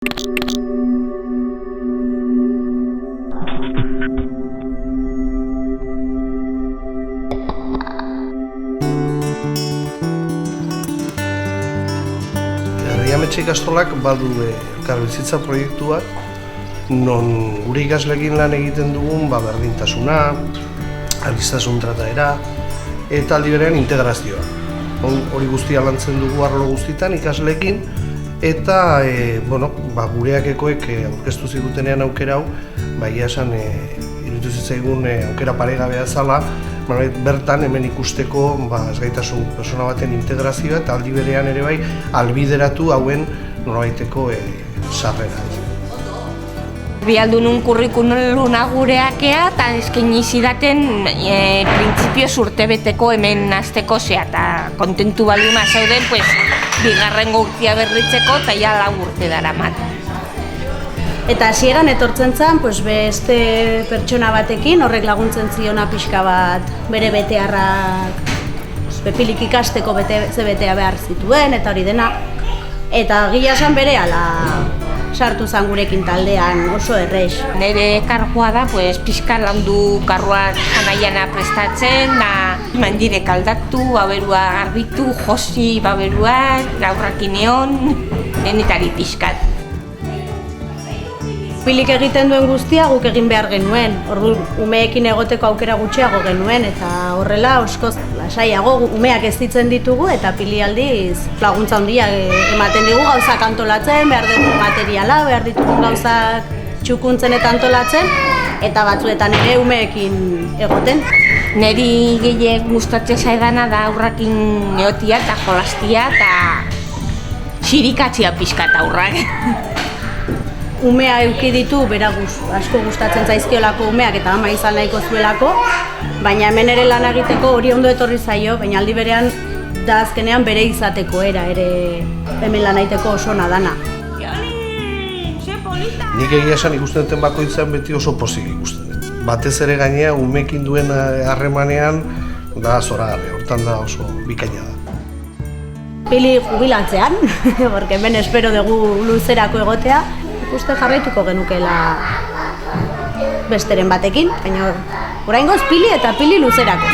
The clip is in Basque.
Herriametxe ikastolak badu elkarbizitza proiektua, non gure ikasleekin lan egiten dugun berdintasuna, aniztasun trataera eta aldi berean integrazioa. Hori guztia lantzen dugu arlo guztietan ikasleekin, eta gureak ekoek aurkeztu zigutenean aukera hau, egia esan iruditu zitzaigun aukera paregabea zala, bertan hemen ikusteko ezgaitasun pertsona baten integrazioa eta aldi berean ere bai albideratu hauen nolabaiteko sarrera. Bialdunun kurrikuluna gureakea eta eskaini zidaten printzipioz urtebeteko hemen hasteko zea eta kontentu balduma zauden bigarrengo urtea berritzeko eta ja 4 urte daramat. Eta hasieran etortzen zen beste pertsona batekin horrek laguntzen ziona pixka bat bere betearrak bepilik ikasteko ze betea behar zituen eta hori dena. Eta gila esan berehala sartu zen gurekin taldean oso errez. Nire kargoa da pixka landu karroak janaiana prestatzen, mandirek aldatu, baberua garbitu, josi baberuak, gaurrakin egon, denetari pixkat. Pilik egiten duen guztia guk egin behar genuen, umeekin egoteko aukera gutxiago genuen eta horrela oskoz lasaiago umeak ez ditzen ditugu eta Pili aldiz laguntza handia ematen digu gauzak antolatzen, behar dugu materiala, behar ditugun gauzak txukuntzen eta antolatzen eta batzuetan ere umeekin egoten. Neri gehiek gustatzen zaidana da aurrakin egotia eta jolastia eta sirikatzia pixkat aurrak. Umea eduki ditu, asko gustatzen zaizkiolako umeak eta ama izan nahiko zuelako, baina hemen ere lan egiteko hori ondo etorri zaio, baina aldi berean da azkenean bere izateko ere hemen lan egiteko oso nadana. Nik egia esan ikusten duten bakoitzan beti oso pozik ikusten dut. Batez ere gainea umeekin duen harremanean da zoragarria, hortan da oso bikaina da. Pili jubilatzean, porque hemen espero dugu luzerako egotea, uste jarraituko genukela besteren batekin, baina oraingoz Pili eta Pili luzerako.